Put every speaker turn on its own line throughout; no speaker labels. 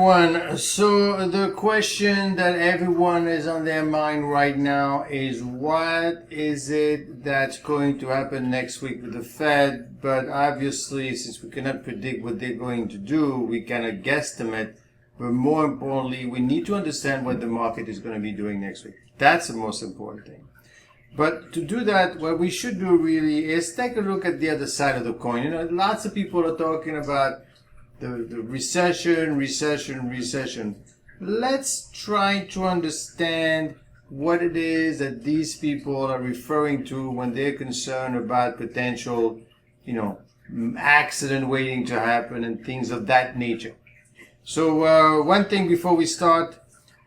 everyone. So the question that everyone is on their mind right now is, what is it that's going to happen next week with the Fed? But obviously, since we cannot predict what they're going to do, we cannot guesstimate. But more importantly, we need to understand what the market is going to be doing next week. That's the most important thing. But to do that, what we should do really is take a look at the other side of the coin. You know, lots of people are talking about the recession. Let's try to understand what it is that these people are referring to when they're concerned about potential, accident waiting to happen and things of that nature. So one thing before we start,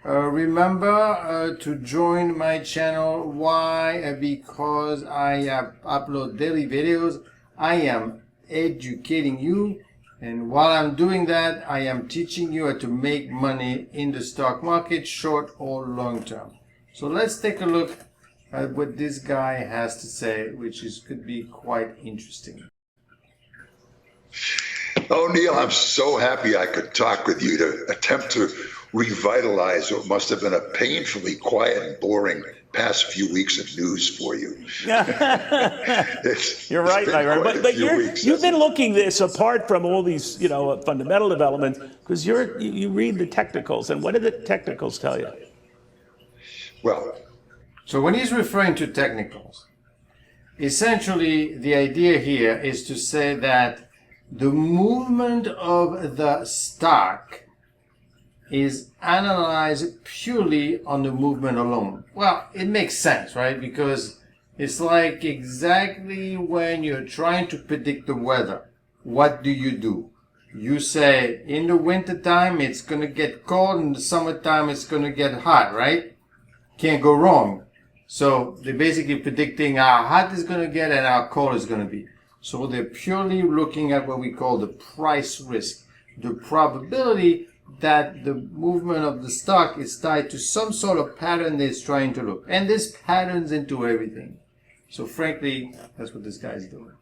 remember to join my channel. Why? Because I upload daily videos. I am educating you, and while I'm doing that, I am teaching you how to make money in the stock market, short or long term. So let's take a look at what this guy has to say, which could be quite interesting.
Oh, Neil, I'm so happy I could talk with you to attempt to revitalize what must have been a painfully quiet and boring past few weeks of news for you.
You're right, Myron. But you've been looking this apart from all these, fundamental developments, because you read the technicals. And what do the technicals tell you?
Well,
so when he's referring to technicals, essentially the idea here is to say that the movement of the stock is analyzed purely on the movement alone. Well, it makes sense, right? Because it's like exactly when you're trying to predict the weather, what do? You say in the wintertime it's going to get cold, in the summertime it's going to get hot, right? Can't go wrong. So they're basically predicting how hot it's going to get and how cold it's going to be. So they're purely looking at what we call the price risk, the probability that the movement of the stock is tied to some sort of pattern it's trying to look. And this patterns into everything. So frankly, that's what this guy is doing.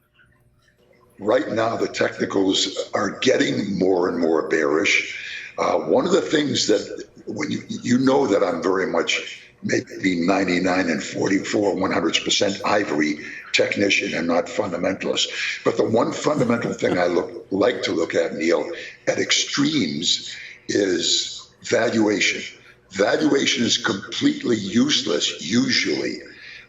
Right now, the technicals are getting more and more bearish. One of the things that, when you know that I'm very much maybe 99 and 44, 100% ivory technician and not fundamentalist. But the one fundamental thing I like to look at, Neil, at extremes is valuation. Valuation is completely useless, usually.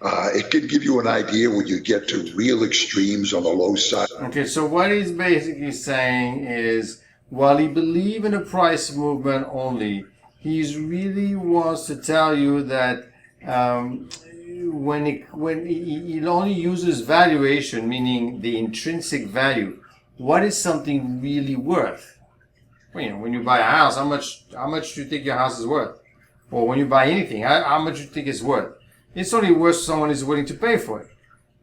It can give you an idea when you get to real extremes on the low side.
Okay, so what he's basically saying is, while he believes in a price movement only, he really wants to tell you that when he only uses valuation, meaning the intrinsic value, what is something really worth? Well, when you buy a house, how much do you think your house is worth? Or when you buy anything, how much do you think it's worth? It's only worth someone is willing to pay for it.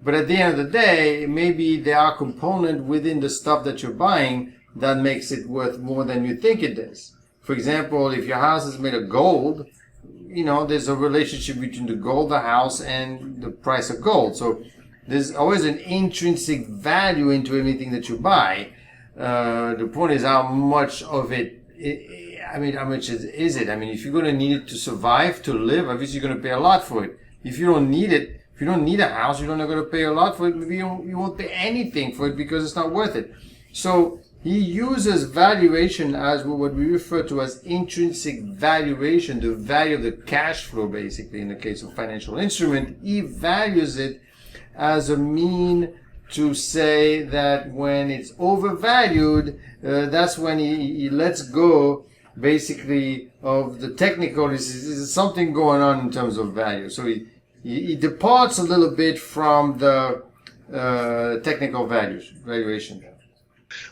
But at the end of the day, maybe there are components within the stuff that you're buying that makes it worth more than you think it is. For example, if your house is made of gold, there's a relationship between the gold, the house, and the price of gold. So there's always an intrinsic value into anything that you buy. The point is how much of it, how much is it? I mean, if you're going to need it to survive, to live, obviously you're going to pay a lot for it. If you don't need it, if you don't need a house, you're not going to pay a lot for it. Maybe you won't pay anything for it because it's not worth it. So he uses valuation as what we refer to as intrinsic valuation, the value of the cash flow, basically, in the case of financial instrument. He values it as a mean to say that when it's overvalued, that's when he lets go, basically, of the technical. There's something going on in terms of value. So he departs a little bit from the technical valuation.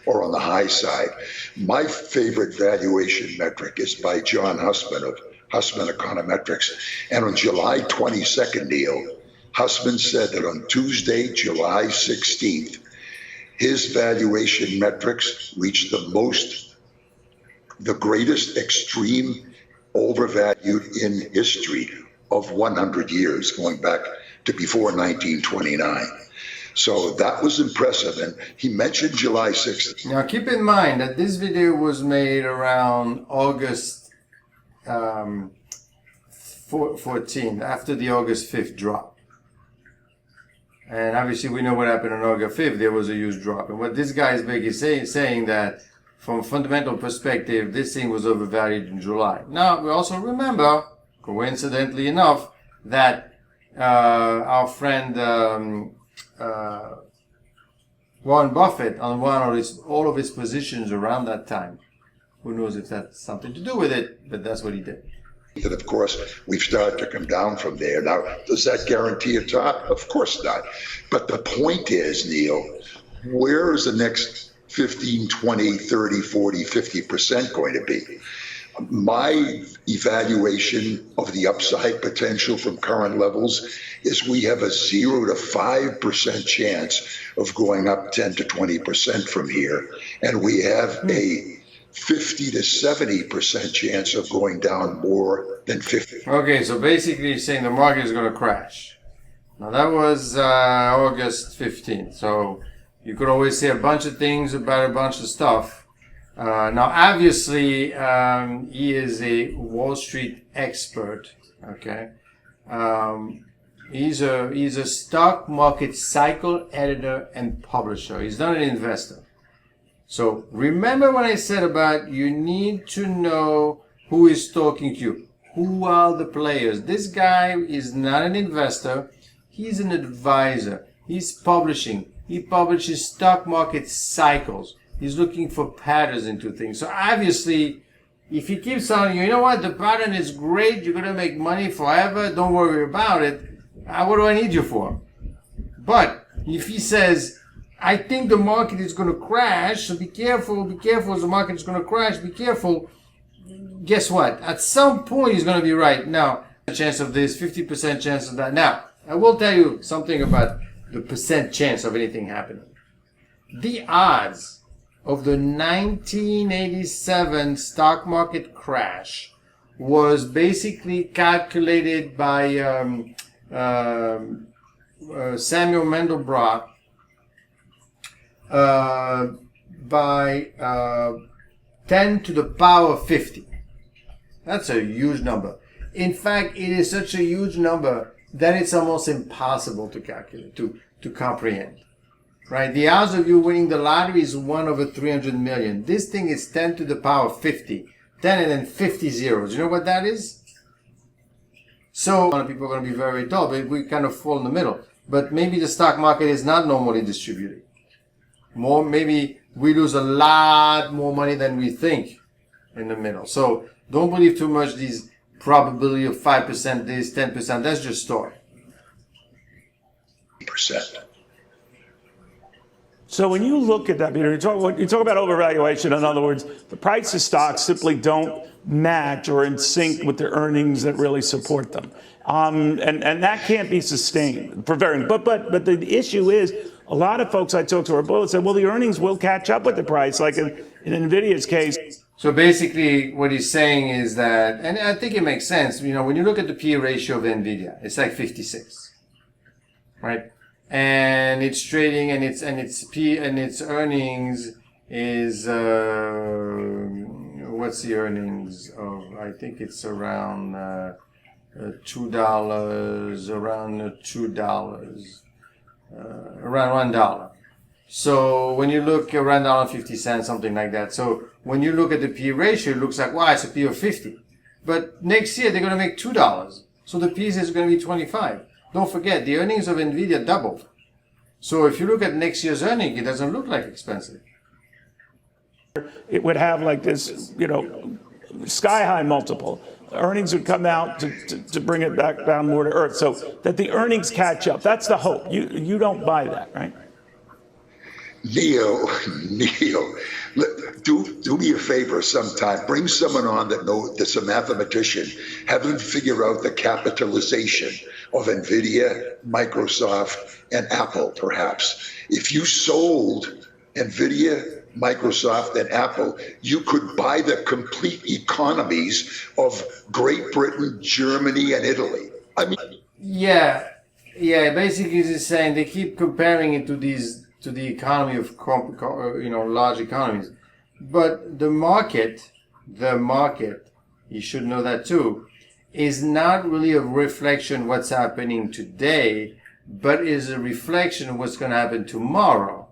Or on the high side. My favorite valuation metric is by John Hussman of Hussman Econometrics. And on July 22nd, Neil, Hussman said that on Tuesday, July 16th, his valuation metrics reached the greatest extreme overvalued in history of 100 years, going back to before 1929. So that was impressive. And he mentioned July 6th.
Now keep in mind that this video was made around August 14th, after the August 5th drop. And obviously we know what happened on August 5th. There was a huge drop. And what this guy is basically saying that from a fundamental perspective, this thing was overvalued in July. Now, we also remember, coincidentally enough, that our friend Warren Buffett on all of his positions around that time. Who knows if that's something to do with it, but that's what he did.
And of course, we've started to come down from there. Now, does that guarantee a top? Of course not. But the point is, Neil, where is the next 15, 20, 30, 40, 50% going to be? My evaluation of the upside potential from current levels is we have a 0 to 5% chance of going up 10 to 20% from here. And we have a 50 to 70% chance of going down more than 50.
Okay, so basically he's saying the market is going to crash. Now that was August 15th. So you could always say a bunch of things about a bunch of stuff. Now, obviously, he is a Wall Street expert. Okay, he's a stock market cycle editor and publisher. He's not an investor. So remember what I said about you need to know who is talking to you. Who are the players? This guy is not an investor. He's an advisor. He's publishing. He publishes stock market cycles. He's looking for patterns into things. So obviously, if he keeps telling you, you know what, the pattern is great, you're going to make money forever, don't worry about it, what do I need you for? But if he says, I think the market is going to crash, so be careful, the market is going to crash, be careful, guess what? At some point, he's going to be right. Now, a chance of this, 50% chance of that. Now, I will tell you something about the percent chance of anything happening. The odds of the 1987 stock market crash was basically calculated by Samuel Mandelbrot by 10 to the power 50. That's a huge number. In fact, it is such a huge number that it's almost impossible to calculate, to comprehend. Right? The odds of you winning the lottery is 1 over 300 million. This thing is 10 to the power 50. 10 and then 50 zeros. You know what that is? So, a lot of people are going to be very dull, but we kind of fall in the middle. But maybe the stock market is not normally distributed. Maybe we lose a lot more money than we think in the middle. So, don't believe too much these probability of 5% this, 10%. That's just story.
Percent.
So when you look at that, Peter, you talk about overvaluation. In other words, the price of stocks simply don't match or in sync with the earnings that really support them, and that can't be sustained for very. But the issue is, a lot of folks I talk to are bullish said, well, the earnings will catch up with the price, like in Nvidia's case.
So basically, what he's saying is that, and I think it makes sense. You know, when you look at the P/E ratio of Nvidia, it's like 56, right? And it's trading, and its earnings is what's the earnings of? I think it's around $2, around $1. So when you look around $1.50, something like that. So when you look at the P/E ratio, it looks like, wow, it's a P of 50. But next year they're going to make $2, so the P is going to be 25. Don't forget, the earnings of Nvidia doubled. So if you look at next year's earnings, it doesn't look like expensive.
It would have like this, sky high multiple. Earnings would come out to bring it back down more to earth, so that the earnings catch up. That's the hope. You don't buy that, right?
Neil, do me a favor sometime. Bring someone on that's a mathematician. Have them figure out the capitalization of NVIDIA, Microsoft, and Apple, perhaps. If you sold NVIDIA, Microsoft, and Apple, you could buy the complete economies of Great Britain, Germany, and Italy. I mean,
yeah, Yeah, basically it's saying they keep comparing it to the economy of large economies, but the market, you should know that too, is not really a reflection of what's happening today, but is a reflection of what's going to happen tomorrow.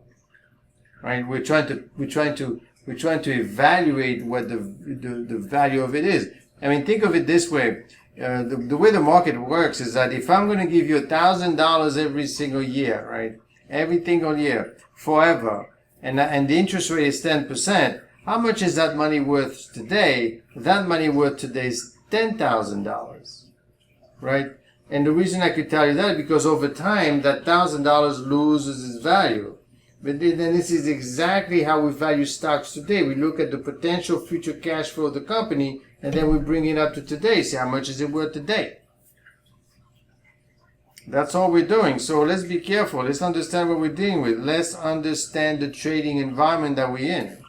Right? We're trying to evaluate what the value of it is. I mean, think of it this way. The way the market works is that if I'm going to give you $1,000 every single year, right? Every single year, forever, and the interest rate is 10%, how much is that money worth today? That money worth today is $10,000, right? And the reason I could tell you that is because over time, that $1,000 loses its value. But then this is exactly how we value stocks today. We look at the potential future cash flow of the company, and then we bring it up to today. See how much is it worth today. That's all we're doing. So let's be careful. Let's understand what we're dealing with. Let's understand the trading environment that we're in.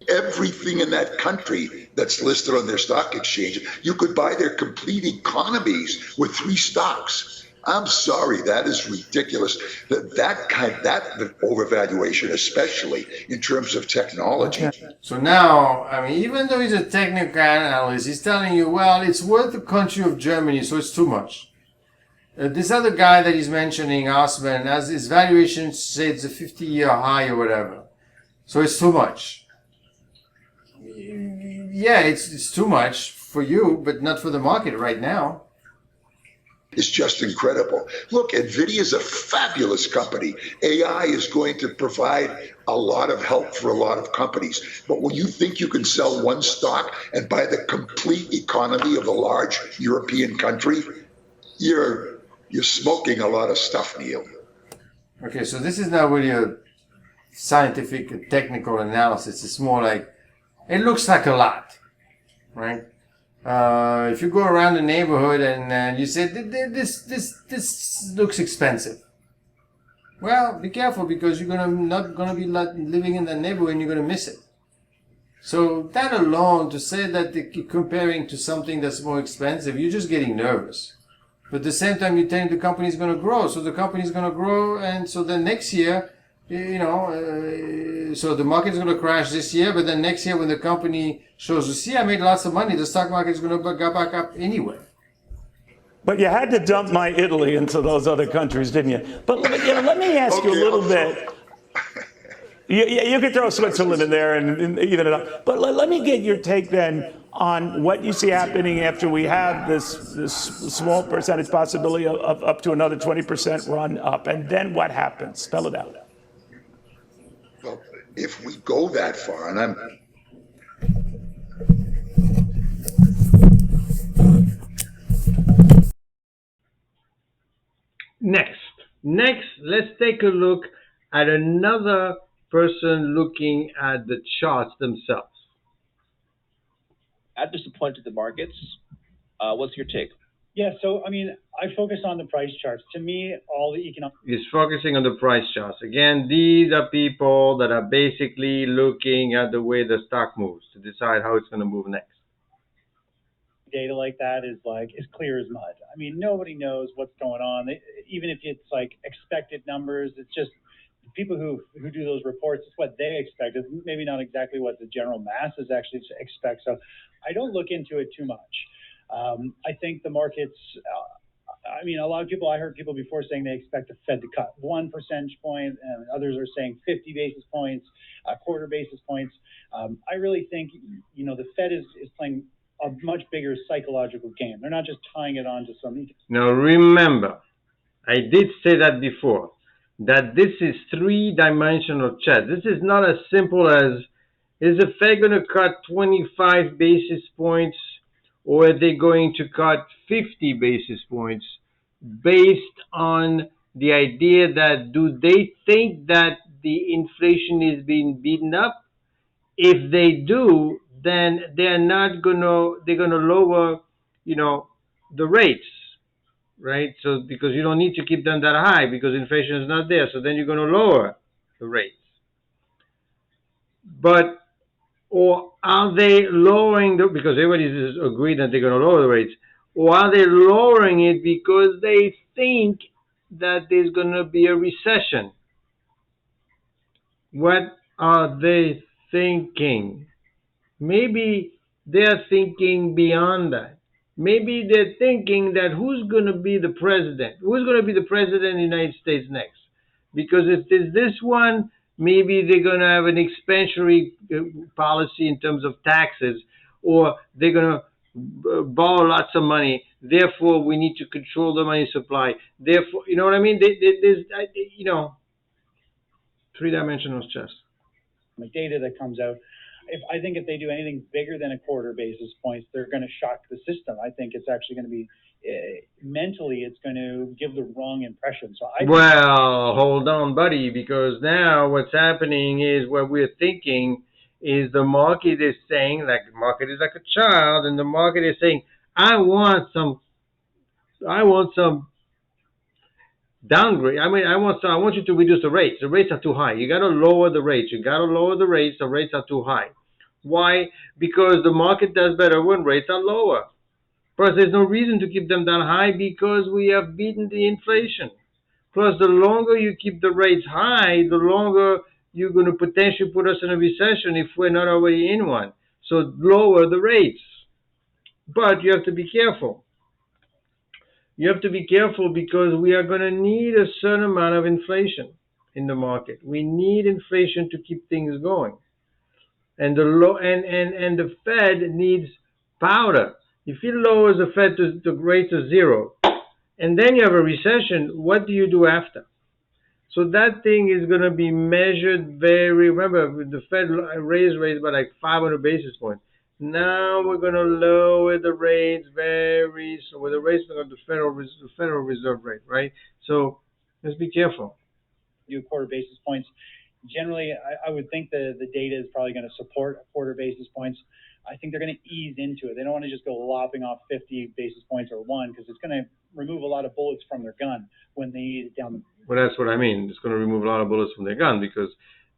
Everything in that country that's listed on their stock exchange, you could buy their complete economies with 3 stocks. I'm sorry, that is ridiculous. That overvaluation, especially in terms of technology.
So now, I mean, even though he's a technical analyst, he's telling you, well, it's worth the country of Germany, so it's too much. This other guy that he's mentioning, Osman, has his valuation say it's a 50-year high or whatever. So it's too much. Yeah, it's too much for you, but not for the market right now.
It's just incredible. Look, NVIDIA is a fabulous company. AI is going to provide a lot of help for a lot of companies. But when you think you can sell one stock and buy the complete economy of a large European country, you're smoking a lot of stuff, Neil.
Okay, so this is not really a scientific, technical analysis. It's more like, it looks like a lot, right? If you go around the neighborhood and you say, this looks expensive. Well, be careful because you're not gonna be living in that neighborhood and you're gonna miss it. So that alone, to say that you're comparing to something that's more expensive, you're just getting nervous. But at the same time, you're telling the company is going to grow. So the company is going to grow, and so then next year, so the market is going to crash this year, but then next year when the company shows, you see, I made lots of money, the stock market is going to go back up anyway.
But you had to dump my Italy into those other countries, didn't you? But let me ask you a little bit. You could throw Switzerland in there and even it up. But let me get your take then on what you see happening after we have this small percentage possibility of up to another 20% run up. And then what happens? Spell it out.
Well, if we go that far, and I'm...
Next, let's take a look at another person looking at the charts themselves.
At disappointed the markets. What's your take?
Yeah, so I mean, I focus on the price charts. To me, all the economic
Is focusing on the price charts. Again, these are people that are basically looking at the way the stock moves to decide how it's going to move next.
data like that is clear as mud. I mean, nobody knows what's going on. Even if it's like expected numbers, it's just people who do those reports, it's what they expect. It's maybe not exactly what the general masses actually expect. So I don't look into it too much. I think the markets, I mean, a lot of people, I heard people before saying they expect the Fed to cut 1 percentage point, and others are saying 50 basis points, a quarter basis points. I really think, the Fed is playing a much bigger psychological game. They're not just tying it on to some.
Now remember, I did say that before, that this is three-dimensional chart. This is not as simple as, is the Fed going to cut 25 basis points or are they going to cut 50 basis points based on the idea that do they think that the inflation is being beaten up? If they do, then they're going to lower, the rates, right? So because you don't need to keep them that high because inflation is not there. So then you're going to lower the rates. Or are they lowering because everybody is agreed that they're going to lower the rates, Or are they lowering it because they think that there's going to be a recession? What are they thinking? Maybe they're thinking beyond that. Maybe they're thinking that who's going to be the president? Who's going to be the president of the United States next? Because if there's this one, maybe they're going to have an expansionary policy in terms of taxes, or they're going to borrow lots of money. Therefore, we need to control the money supply. Therefore, you know what I mean? There's, three-dimensional chess.
The data that comes out. I think if they do anything bigger than a quarter basis points, they're going to shock the system. I think it's actually going to be mentally, it's going to give the wrong impression. So
well, hold on, buddy, because now what's happening is what we're thinking is the market is saying, like the market is like a child, and the market is saying, I want some downgrade. I want you to reduce the rates. The rates are too high. You got to lower the rates. You got to lower the rates. The rates are too high. Why? Because the market does better when rates are lower. Plus, there's no reason to keep them that high because we have beaten the inflation. Plus, the longer you keep the rates high, the longer you're going to potentially put us in a recession if we're not already in one. So lower the rates. But you have to be careful. You have to be careful because we are going to need a certain amount of inflation in the market. We need inflation to keep things going. And the Fed needs powder. If it lowers the Fed to the rate to zero, and then you have a recession, what do you do after? So that thing is going to be measured very. Remember, the Fed raised rates by like 500 basis points. Now we're going to lower the rates very. So with the rates of the Federal Reserve rate, right? So let's be careful.
do quarter basis points. Generally, I would think the data is probably going to support a quarter basis points. I think they're going to ease into it. They don't want to just go lopping off 50 basis points or one, because it's going to remove a lot of bullets from their gun when they ease it down.
Well, that's what I mean. It's going to remove a lot of bullets from their gun because,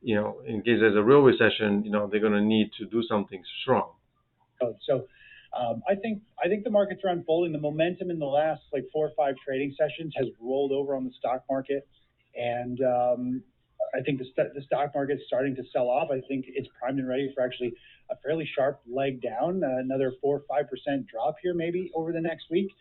in case there's a real recession, they're going to need to do something strong.
So I think the markets are unfolding. The momentum in the last 4 or 5 trading sessions has rolled over on the stock market, and I think the stock market is starting to sell off. I think it's primed and ready for actually a fairly sharp leg down, another 4 or 5% drop here maybe over the next week,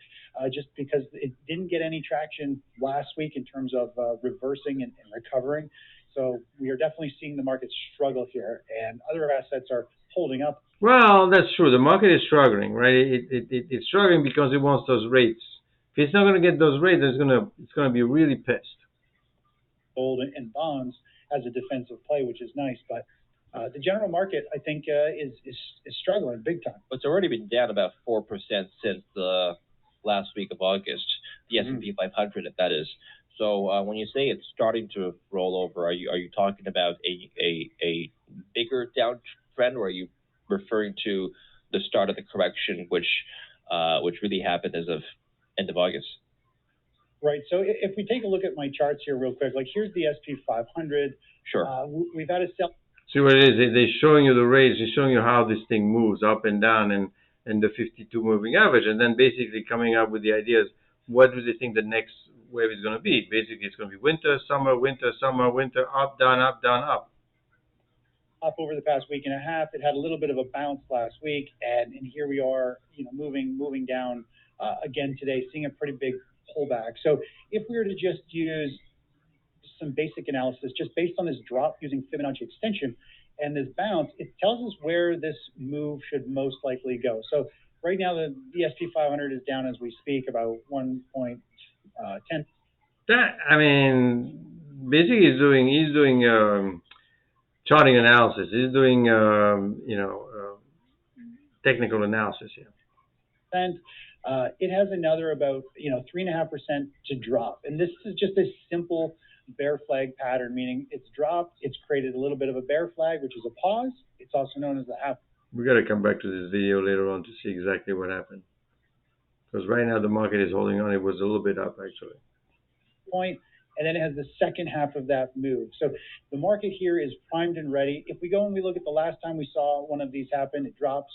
just because it didn't get any traction last week in terms of reversing and recovering. So we are definitely seeing the market struggle here, and other assets are holding up.
Well, that's true. The market is struggling, right? It's struggling because it wants those rates. If it's not going to get those rates, it's going to be really pissed.
Gold and bonds as a defensive play, which is nice, but the general market, I think, is struggling big time.
It's already been down about 4% since the last week of August, the S&P 500, that is. So when you say it's starting to roll over, are you talking about a bigger downtrend, or are you referring to the start of the correction, which really happened as of end of August?
Right. So if we take a look at my charts here real quick, here's the SP 500.
Sure.
We've had a sell.
See what it is? They're showing you the rates. They're showing you how this thing moves up and down and the 52 moving average, and then basically coming up with the ideas. What do they think the next wave is going to be? Basically, it's going to be winter, summer, winter, summer, winter, up, down, up, down, up.
Up over the past week and a half. It had a little bit of a bounce last week, and here we are, moving down again today, seeing a pretty big pullback. So if we were to just use some basic analysis, just based on this drop using Fibonacci extension and this bounce, it tells us where this move should most likely go. So right now the SP 500 is down as we speak about 1.10.
Basically he's doing charting analysis. He's doing technical analysis here.
And it has another about 3.5% to drop, and this is just a simple bear flag pattern, meaning it's dropped, it's created a little bit of a bear flag, which is a pause. It's also known as the half.
We got to come back to this video later on to see exactly what happened, because right now the market is holding on. It was a little bit up actually.
Point, and then it has the second half of that move. So the market here is primed and ready. If we go and we look at the last time we saw one of these happen, it drops.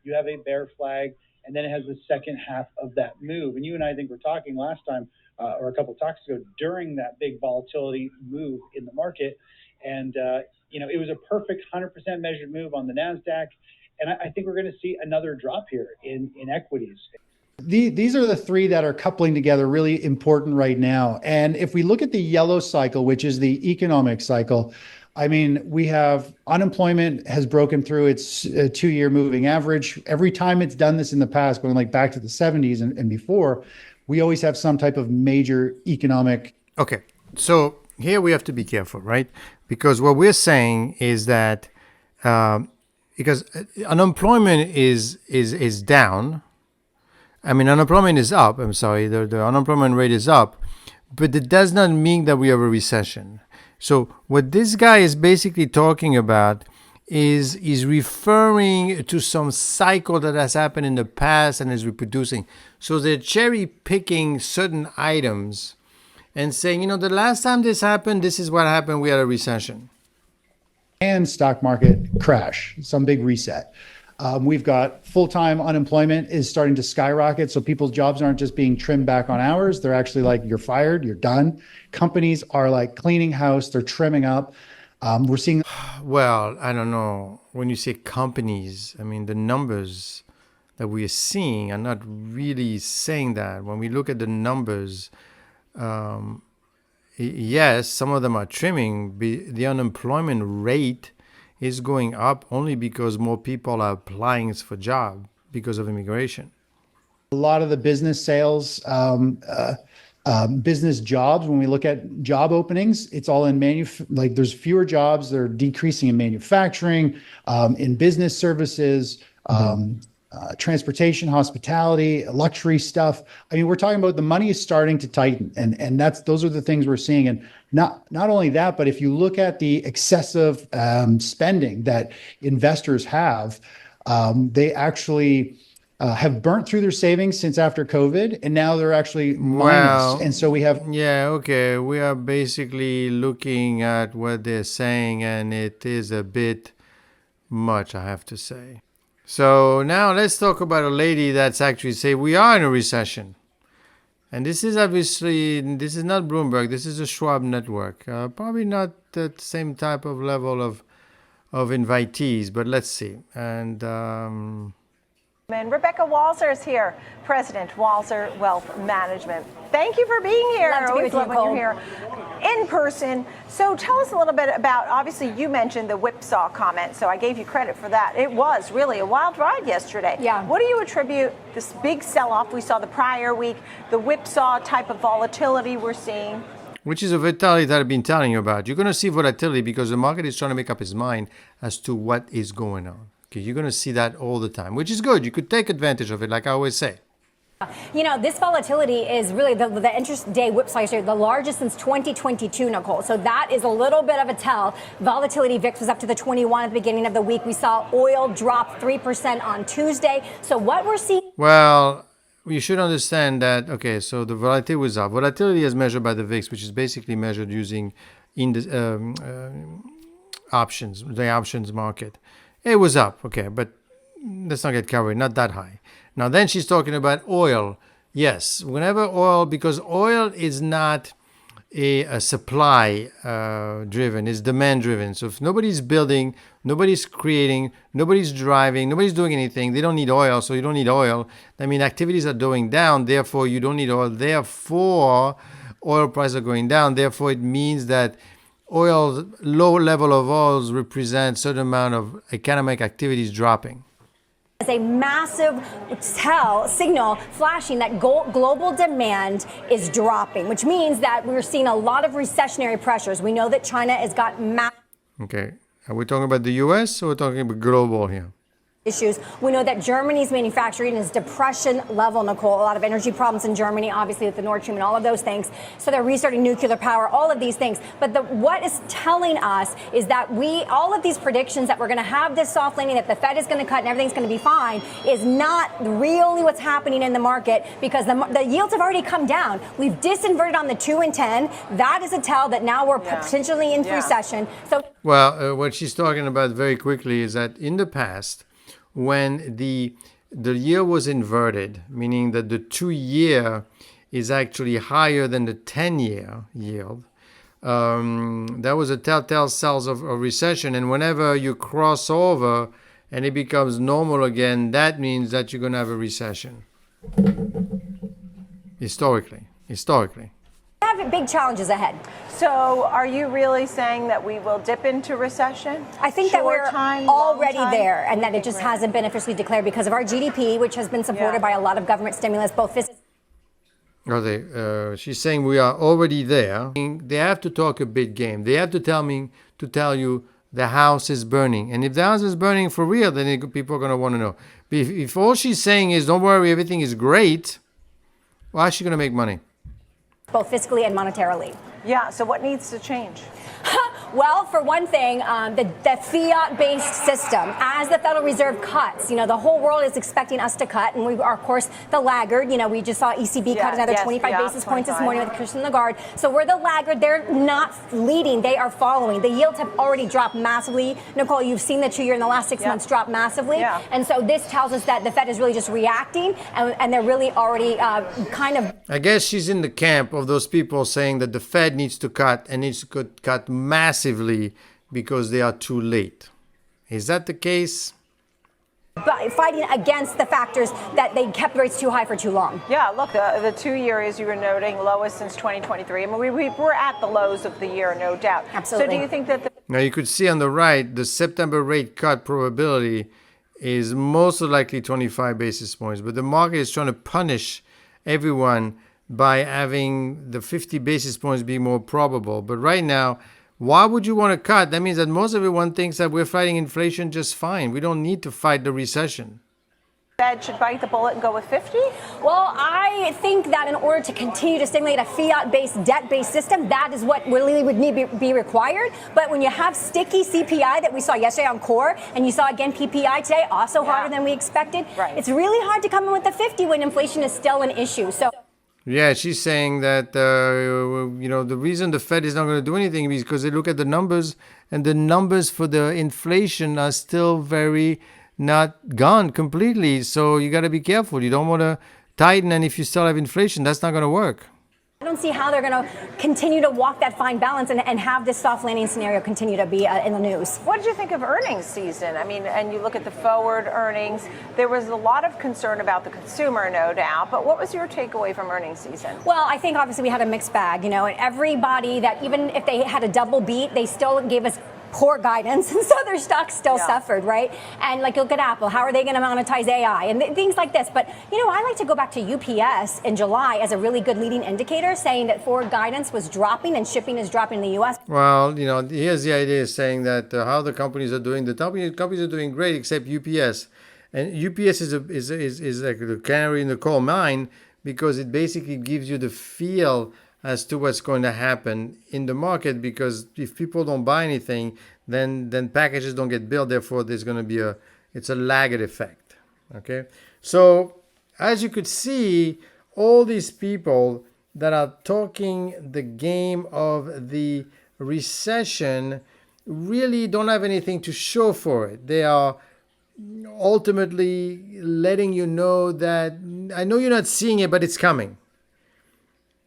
You have a bear flag, and then it has the second half of that move. And you and I think we're talking last time, or a couple of talks ago, during that big volatility move in the market. And, it was a perfect 100% measured move on the NASDAQ. And I think we're going to see another drop here in equities.
These are the three that are coupling together really important right now. And if we look at the yellow cycle, which is the economic cycle, I mean, we have unemployment has broken through its 2-year moving average. Every time it's done this in the past, going like back to the 70s and before, we always have some type of major economic.
Okay, so here we have to be careful, right? Because what we're saying is that because unemployment is down. I mean, unemployment is up. I'm sorry, the unemployment rate is up, but it does not mean that we have a recession. So what this guy is basically talking about is referring to some cycle that has happened in the past and is reproducing. So they're cherry picking certain items and saying, the last time this happened, this is what happened. We had a recession.
And stock market crash, some big reset. We've got full-time unemployment is starting to skyrocket. So people's jobs aren't just being trimmed back on hours. They're actually like, you're fired, you're done. Companies are like cleaning house, they're trimming up. We're seeing.
Well, I don't know. When you say companies, I mean, the numbers that we are seeing are not really saying that. When we look at the numbers, yes, some of them are trimming. The unemployment rate is going up only because more people are applying for jobs because of immigration.
A lot of the business sales, business jobs, when we look at job openings, it's all in like there's fewer jobs. They're decreasing in manufacturing, in business services, transportation, hospitality, luxury stuff. I mean, we're talking about the money is starting to tighten, and those are the things we're seeing. And not only that, but if you look at the excessive spending that investors have, they actually have burnt through their savings since after COVID, and now they're actually minus. And so we have.
Yeah, okay. We are basically looking at what they're saying, and it is a bit much, I have to say. So now let's talk about a lady that's actually saying we are in a recession. And this is not Bloomberg, this is the Schwab network. Probably not the same type of level of invitees, but let's see. And
Rebecca Walzer is here, President Walzer Wealth Management. Thank you for being here.
Love to be with you,
when you're here in person. So tell us a little bit about, obviously you mentioned the whipsaw comment, so I gave you credit for that. It was really a wild ride yesterday.
Yeah.
What do you attribute this big sell-off we saw the prior week, the whipsaw type of volatility we're seeing?
which is a volatility that I've been telling you about. You're going to see volatility because the market is trying to make up its mind as to what is going on. Okay, you're going to see that all the time, which is good. You could take advantage of it, like I always say.
You know, this volatility is really the intraday whipsaw yesterday, the largest since 2022, Nicole. So that is a little bit of a tell. Volatility VIX was up to the 21 at the beginning of the week. We saw oil drop 3% on Tuesday. So what we're seeing...
Well, you should understand that, okay, so the volatility was up. Volatility is measured by the VIX, which is basically measured using options, the options market. It was up, okay, but let's not get carried, not that high. Now, then she's talking about oil. Yes, whenever oil, because oil is not a supply driven, it's demand driven. So if nobody's building, nobody's creating, nobody's driving, nobody's doing anything, they don't need oil, so you don't need oil. I mean, activities are going down, therefore you don't need oil. Therefore, oil prices are going down. Therefore, it means that oil, low level of oils represent certain amount of economic activities dropping.
As a massive signal flashing that global demand is dropping, which means that we're seeing a lot of recessionary pressures. We know that China has got massive...
Okay. Are we talking about the U.S. or we're talking about global here?
Issues. We know that Germany's manufacturing is depression level, Nicole. A lot of energy problems in Germany, obviously with the Nord Stream and all of those things. So they're restarting nuclear power, all of these things. But what is telling us is that all of these predictions that we're going to have this soft landing, that the Fed is going to cut and everything's going to be fine, is not really what's happening in the market because the yields have already come down. We've disinverted on the 2 and 10. That is a tell that now we're potentially in recession. So,
well, what she's talking about very quickly is that in the past, when the the yield was inverted, meaning that the 2-year is actually higher than the 10-year yield. That was a telltale sign of a recession. And whenever you cross over and it becomes normal again, that means that you're going to have a recession. Historically.
We have big challenges ahead.
So are you really saying that we will dip into recession?
I think that we're
Short time,
already
long time?
there, and that it just hasn't been officially declared because of our GDP, which has been supported by a lot of government stimulus, both fiscal.
Are they? She's saying we are already there. They have to talk a big game. They have to tell you the house is burning. And if the house is burning for real, then people are going to want to know. But if all she's saying is, don't worry, everything is great, well, how's she going to make money?
Both fiscally and monetarily.
Yeah, so what needs to change?
Well, for one thing, the fiat-based system, as the Federal Reserve cuts, the whole world is expecting us to cut, and we are, of course, the laggard. We just saw ECB cut another 25 basis points this morning with Christian Lagarde. So we're the laggard. They're not leading. They are following. The yields have already dropped massively. Nicole, you've seen the 2-year in the last 6 months drop massively. Yeah. And so this tells us that the Fed is really just reacting, and they're really already kind of...
I guess she's in the camp of those people saying that the Fed needs to cut and needs to cut massively because they are too late. Is that the case?
But fighting against the factors that they kept rates too high for too long.
Yeah, look, the 2-year, as you were noting, lowest since 2023. I mean, we're at the lows of the year, no doubt.
Absolutely.
So do you think that
Now you could see on the right, the September rate cut probability is most likely 25 basis points, but the market is trying to punish everyone by having the 50 basis points be more probable. But right now, why would you want to cut? That means that most everyone thinks that we're fighting inflation just fine. We don't need to fight the recession.
the Fed should bite the bullet and go with 50?
Well, I think that in order to continue to stimulate a fiat-based, debt-based system, that is what really would need to be required. But when you have sticky CPI that we saw yesterday on core, and you saw again PPI today, also harder than we expected, it's really hard to come in with the 50 when inflation is still an issue. So.
Yeah, she's saying that, the reason the Fed is not going to do anything is because they look at the numbers, and the numbers for the inflation are still very not gone completely. So you got to be careful. You don't want to tighten, and if you still have inflation, that's not going to work.
I don't see how they're going to continue to walk that fine balance and have this soft landing scenario continue to be in the news.
What did you think of earnings season? I mean, and you look at the forward earnings, there was a lot of concern about the consumer, no doubt, but what was your takeaway from earnings season?
Well, I think obviously we had a mixed bag, and everybody that even if they had a double beat, they still gave us poor guidance, and so their stocks still suffered, right? And like, look at Apple, how are they going to monetize AI and things like this? But I like to go back to UPS in July as a really good leading indicator, saying that forward guidance was dropping and shipping is dropping in the U.S.
Well, here's the idea, saying that how the companies are doing. The companies are doing great, except UPS, and UPS is like the canary in the coal mine, because it basically gives you the feel as to what's going to happen in the market, because if people don't buy anything, then packages don't get built. Therefore, there's going to be it's a lagged effect. Okay, so as you could see, all these people that are talking the game of the recession really don't have anything to show for it. They are ultimately letting you know that, I know you're not seeing it, but it's coming.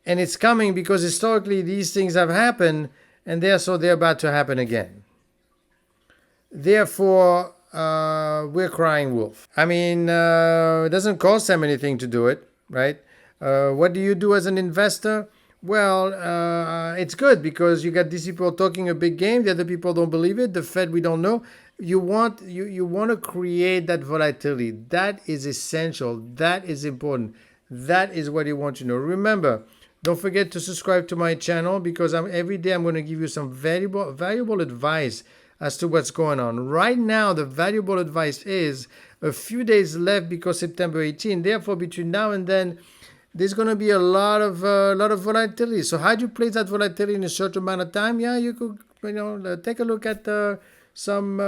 And it's coming because historically these things have happened, and they're about to happen again. Therefore, we're crying wolf. I mean, it doesn't cost them anything to do it, right? What do you do as an investor? Well, it's good because you got these people talking a big game. The other people don't believe it. The Fed, we don't know. You want to create that volatility. That is essential. That is important. That is what you want to know. Remember, don't forget to subscribe to my channel, because every day I'm going to give you some valuable advice as to what's going on. Right now, the valuable advice is a few days left because September 18. Therefore, between now and then, there's going to be a lot of volatility. So how do you place that volatility in a short amount of time? Yeah, you could take a look at some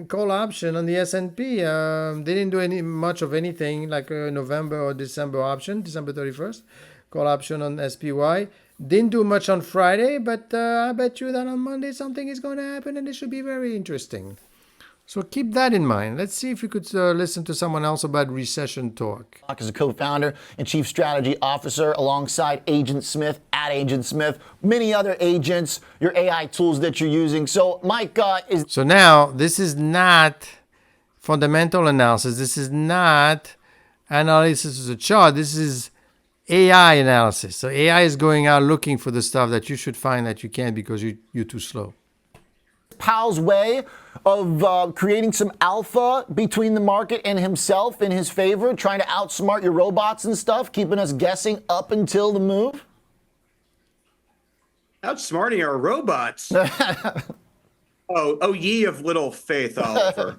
call option on the S&P. They didn't do much of anything like a November or December option, December 31st. Call option on SPY. Didn't do much on Friday, but I bet you that on Monday something is going to happen, and it should be very interesting. So keep that in mind. Let's see if we could listen to someone else about recession talk.
Is a co-founder and chief strategy officer alongside Agent Smith at Agent Smith, many other agents, your AI tools that you're using. So Mike is...
So now this is not fundamental analysis. This is not analysis of the chart. This is AI analysis. So AI is going out looking for the stuff that you should find that you can't because you're too slow.
Powell's way of creating some alpha between the market and himself in his favor, trying to outsmart your robots and stuff, keeping us guessing up until the move?
Outsmarting our robots. oh, ye of little faith, Oliver.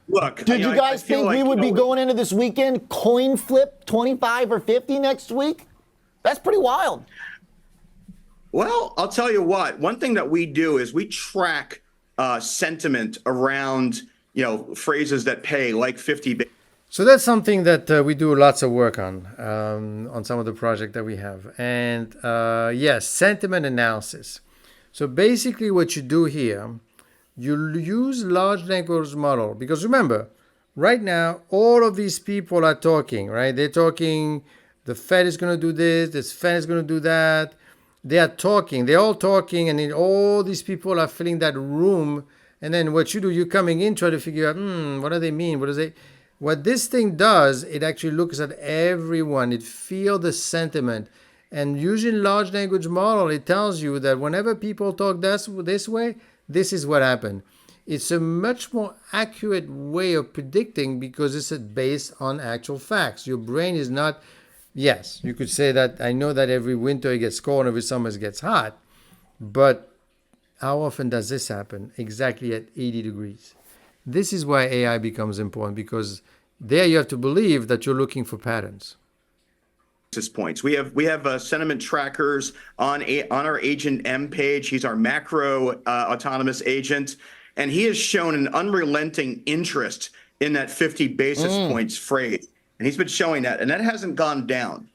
Look,
did you guys think we would be going into this weekend coin flip 25 or 50 next week? That's pretty wild.
Well, I'll tell you what. One thing that we do is we track sentiment around, phrases that pay like 50.
So that's something that we do lots of work on some of the projects that we have. And yes, sentiment analysis. So basically what you do here, you use large language model because remember, right now, all of these people are talking, right? They're talking, the Fed is going to do this Fed is going to do that. They are talking, they're all talking, and then all these people are filling that room. And then what you do, you're coming in, try to figure out, what do they mean? What this thing does, it actually looks at everyone. It feels the sentiment. And using large language model, it tells you that whenever people talk this way, this is what happened. It's a much more accurate way of predicting because it's based on actual facts. Your brain is not... Yes, you could say that I know that every winter it gets cold and every summer it gets hot, but how often does this happen? Exactly at 80 degrees. This is why AI becomes important because there you have to believe that you're looking for patterns.
Points. We have sentiment trackers on our Agent M page. He's our macro autonomous agent, and he has shown an unrelenting interest in that 50 basis points phrase. And he's been showing that, and that hasn't gone down.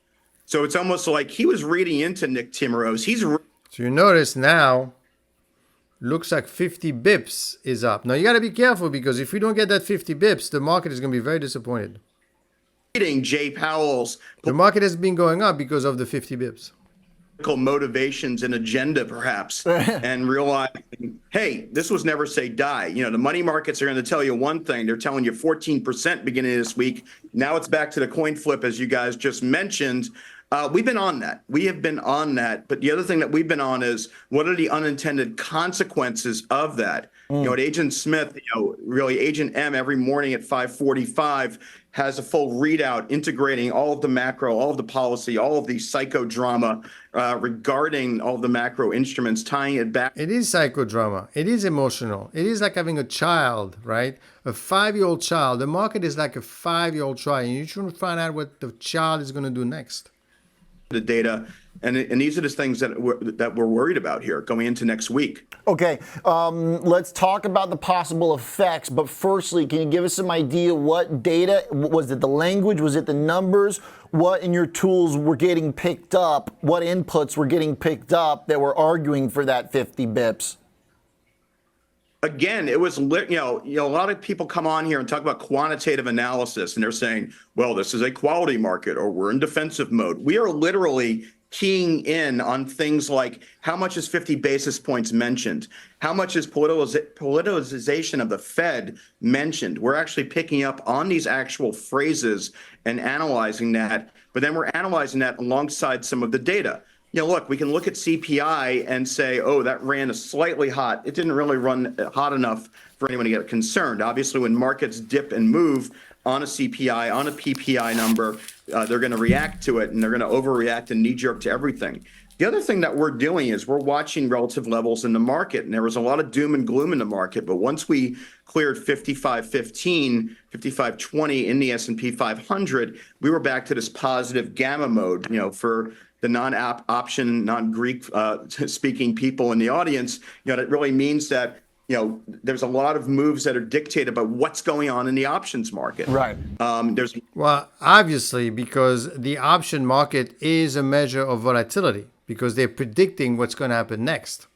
So it's almost like he was reading into Nick Timmerose.
So you notice now, looks like 50 bips is up. Now you got to be careful because if we don't get that 50 bips, the market is going to be very disappointed.
Reading Jay Powell's
the market has been going up because of the 50 bips.
Motivations and agenda, perhaps, and realizing, hey, this was never say die. The money markets are going to tell you one thing. They're telling you 14% beginning of this week. Now it's back to the coin flip, as you guys just mentioned. We've been on that. We have been on that. But the other thing that we've been on is what are the unintended consequences of that? At Agent Smith, really Agent M every morning at 5:45 has a full readout integrating all of the macro, all of the policy, all of the psychodrama regarding all of the macro instruments, tying it back.
It is psychodrama. It is emotional. It is like having a child, right? A 5-year-old child. The market is like a 5-year-old child. And you shouldn't find out what the child is going to do next.
The data, and these are the things that we're worried about here going into next week.
Okay, let's talk about the possible effects. But firstly, can you give us some idea what data, was it the language, was it the numbers, what in your tools were getting picked up, what inputs were getting picked up that were arguing for that 50 bips?
Again, it was, a lot of people come on here and talk about quantitative analysis, and they're saying, well, this is a quality market, or we're in defensive mode. We are literally keying in on things like how much is 50 basis points mentioned? How much is politicization of the Fed mentioned? We're actually picking up on these actual phrases and analyzing that, but then we're analyzing that alongside some of the data. Look, we can look at CPI and say, oh, that ran slightly hot. It didn't really run hot enough for anyone to get concerned. Obviously, when markets dip and move on a CPI, on a PPI number, they're going to react to it, and they're going to overreact and knee-jerk to everything. The other thing that we're doing is we're watching relative levels in the market, and there was a lot of doom and gloom in the market. But once we cleared 55.15, 55.20 in the S&P 500, we were back to this positive gamma mode, for the non-option, non-Greek speaking people in the audience. That really means that there's a lot of moves that are dictated by what's going on in the options market.
Right.
Well, obviously, because the option market is a measure of volatility because they're predicting what's going to happen next.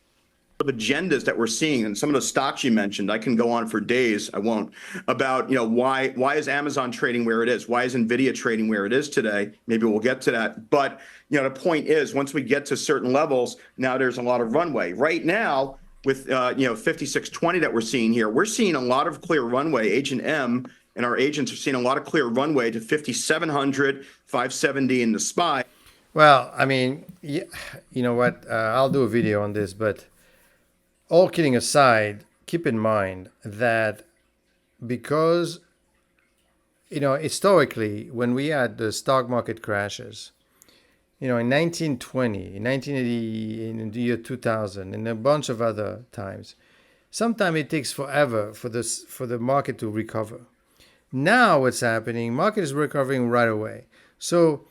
of agendas that we're seeing, and some of the stocks you mentioned, I can go on for days, I won't, about, why is Amazon trading where it is? Why is Nvidia trading where it is today? Maybe we'll get to that. But, the point is, once we get to certain levels, now there's a lot of runway. Right now, with, 5620 that we're seeing here, we're seeing a lot of clear runway. Agent M and our agents are seeing a lot of clear runway to 5,700, 570 in the SPY.
Well, I mean, you know what? I'll do a video on this, but all kidding aside, keep in mind that because, historically, when we had the stock market crashes, in 1920, in 1980, in the year 2000, and a bunch of other times, sometimes it takes forever for the market to recover. Now what's happening, market is recovering right away. So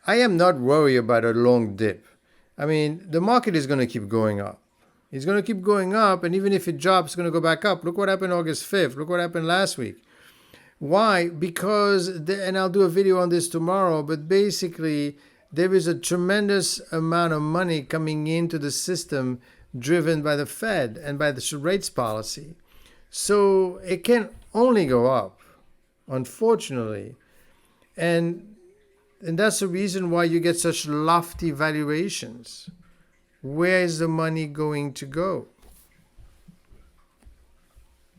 I am not worried about a long dip. I mean, the market is going to keep going up. It's going to keep going up, and even if it drops, it's going to go back up. Look what happened August 5th. Look what happened last week. Why? Because, and I'll do a video on this tomorrow, but basically, there is a tremendous amount of money coming into the system driven by the Fed and by the rates policy. So it can only go up, unfortunately. And that's the reason why you get such lofty valuations. Where is the money going to go?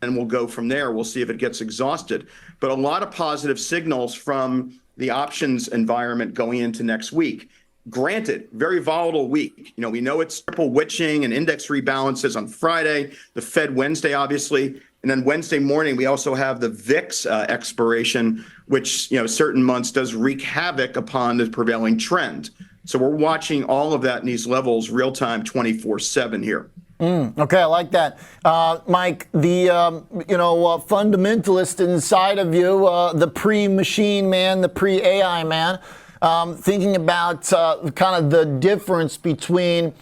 And we'll go from there. We'll see if it gets exhausted. But a lot of positive signals from the options environment going into next week. Granted, very volatile week. We know it's triple witching and index rebalances on Friday, the Fed Wednesday, obviously. And then Wednesday morning, we also have the VIX expiration, which, certain months does wreak havoc upon the prevailing trend. So we're watching all of that in these levels real time 24/7 here.
Okay, I like that. Mike, the fundamentalist inside of you, the pre-machine man, the pre-AI man, thinking about kind of the difference between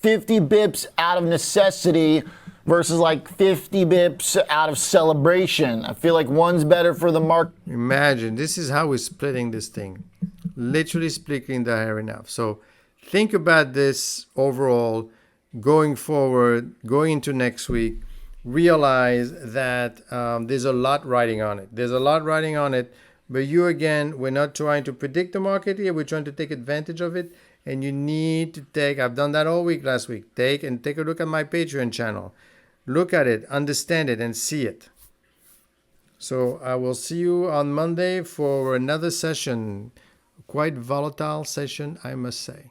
50 bips out of necessity versus like 50 bips out of celebration. I feel like one's better for the market.
Imagine, this is how we're splitting this thing. Literally splitting the hair in half. So think about this overall going forward, going into next week. Realize that there's a lot riding on it. But we're not trying to predict the market here. We're trying to take advantage of it. And you need to I've done that all week last week. Take a look at my Patreon channel. Look at it, understand it, and see it. So I will see you on Monday for another session. Quite volatile session, I must say.